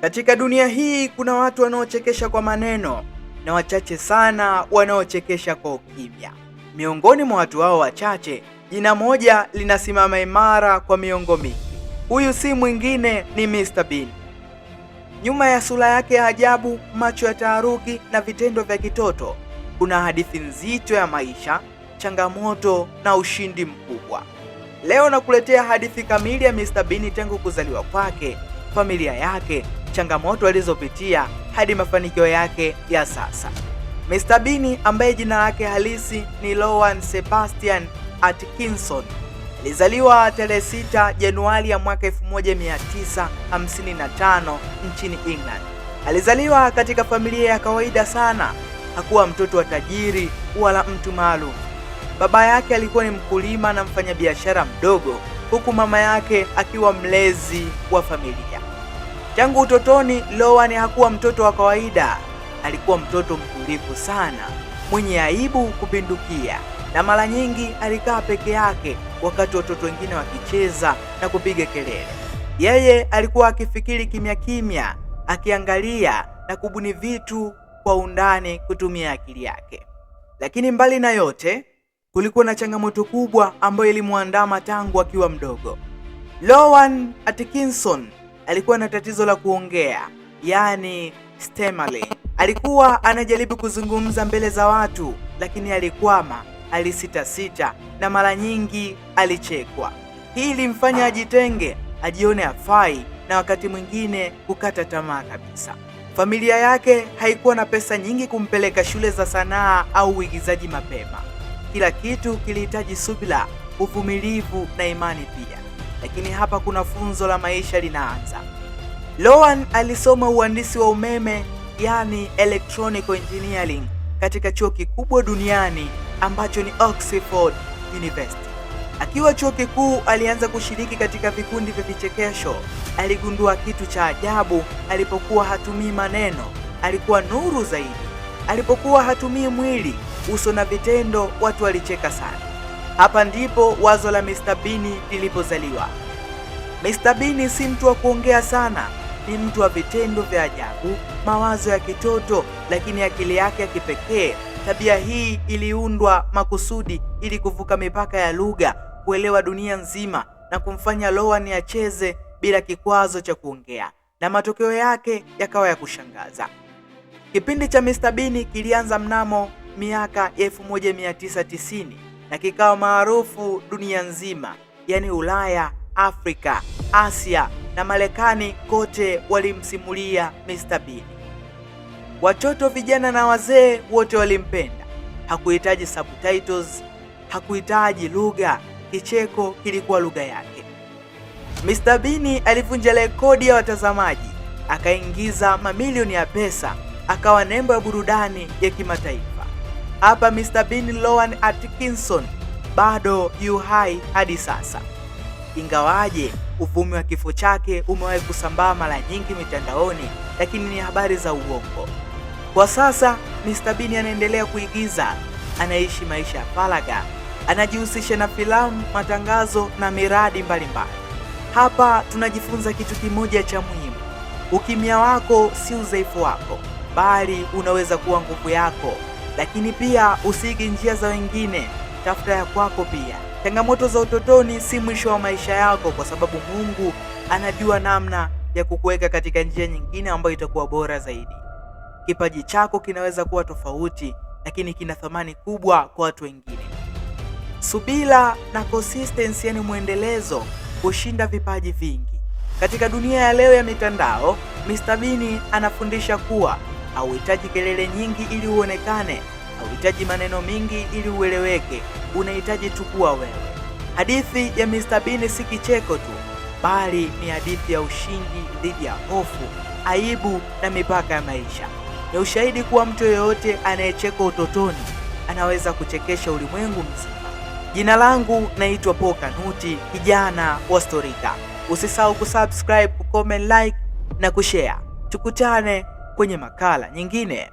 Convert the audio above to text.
Katika dunia hii kuna watu wanaochekesha kwa maneno na wachache sana wanaochekesha kwa ukimya. Miongoni mwa watu hao wachache, jina moja linasimama imara kwa miongo mingi. Huyu si mwingine ni Mr. Bean. Nyuma ya sura yake ya ajabu, macho ya taharuki na vitendo vya kitoto, kuna hadithi nzito ya maisha, changamoto na ushindi mkubwa. Leo nakuletea hadithi kamili ya Mr. Bean tangu kuzaliwa kwake, familia yake, changamoto alizopitia hadi mafanikio yake ya sasa. Mr. Bean ambaye jina lake halisi ni Lowan Sebastian Atkinson alizaliwa tarehe 6 Januari ya mwaka 1955 nchini England. Alizaliwa katika familia ya kawaida sana. Hakuwa mtoto wa tajiri wala mtu maalum. Baba yake alikuwa ni mkulima na mfanyabiashara mdogo, huku mama yake akiwa mlezi wa familia. Tangu utotoni, Lowan hakuwa mtoto wa kawaida. Alikuwa mtoto mtulivu sana, mwenye aibu kupindukia, na mara nyingi alikaa peke yake wakati watoto wengine wakicheza na kupiga kelele. Yeye alikuwa akifikiri kimya kimya, akiangalia na kubuni vitu kwa undani kutumia akili yake. Lakini mbali na yote, kulikuwa na changamoto kubwa ambayo ilimwandama tangu akiwa mdogo. Lowan Atkinson alikuwa na tatizo la kuongea, yani stammering. Alikuwa anajaribu kuzungumza mbele za watu, lakini alikwama, alisitasita na mara nyingi alichekwa. Hii ilimfanya ajitenge, ajione hafai na wakati mwingine kukata tamaa kabisa. Familia yake haikuwa na pesa nyingi kumpeleka shule za sanaa au uigizaji mapema. Kila kitu kilihitaji subira, uvumilivu na imani pia. Lakini hapa kuna funzo la maisha linaanza. Lowan alisoma uhandisi wa umeme, yani electronical engineering, katika chuo kikubwa duniani ambacho ni Oxford University. Akiwa chuo kikuu alianza kushiriki katika vikundi vya vichekesho. Aligundua kitu cha ajabu: alipokuwa hatumii maneno, alikuwa nuru zaidi. Alipokuwa hatumii mwili, uso na vitendo, watu walicheka sana. Hapa ndipo wazo la Mr. Bean lilipozaliwa. Mr. Bean si mtu wa kuongea sana, ni mtu wa vitendo vya ajabu, mawazo ya kitoto, lakini akili yake ya kipekee. Tabia hii iliundwa makusudi ili kuvuka mipaka ya lugha, kuelewa dunia nzima na kumfanya Lowan acheze bila kikwazo cha kuongea, na matokeo yake yakawa ya kushangaza. Kipindi cha Mr. Bean kilianza mnamo miaka ya 1990 na kikawa maarufu dunia nzima, yani Ulaya, Afrika, Asia na Marekani. Kote walimsimulia Mr. Bean. Watoto, vijana na wazee wote walimpenda. Hakuhitaji subtitles, hakuhitaji lugha, kicheko kilikuwa lugha yake. Mr. Bean alivunja rekodi ya watazamaji, akaingiza mamilioni ya pesa, akawa nembo ya burudani ya kimataifa. Hapa Mr. Bean Lowan Atkinson bado yu hai hadi sasa. Ingawaje uvumi wa kifo chake umewahi kusambaa mara nyingi mitandaoni, lakini ni habari za uongo. Kwa sasa Mr. Bean anaendelea kuigiza, anaishi maisha ya faragha, anajihusisha na filamu, matangazo na miradi mbalimbali. Hapa tunajifunza kitu kimoja cha muhimu: ukimya wako si udhaifu wako, bali unaweza kuwa nguvu yako. Lakini pia usiige njia za wengine, tafuta ya kwako pia. Changamoto za utotoni si mwisho wa maisha yako, kwa sababu Mungu anajua namna ya kukuweka katika njia nyingine ambayo itakuwa bora zaidi. Kipaji chako kinaweza kuwa tofauti, lakini kina thamani kubwa kwa watu wengine. Subira na consistency, yani mwendelezo, kushinda vipaji vingi. Katika dunia ya leo ya mitandao, Mr. Bean anafundisha kuwa hauhitaji kelele nyingi ili uonekane, hauhitaji maneno mengi ili ueleweke, unahitaji tu kuwa wewe. Hadithi ya Mr. Bean si kicheko tu, bali ni hadithi ya ushindi dhidi ya hofu, aibu na mipaka ya maisha. Ni ushahidi kuwa mtu yeyote anayecheka utotoni anaweza kuchekesha ulimwengu mzima. Jina langu naitwa Paul Kanuti, kijana wa Storika. Usisahau kusubscribe, kucomment, like na kushare. Tukutane kwenye makala nyingine.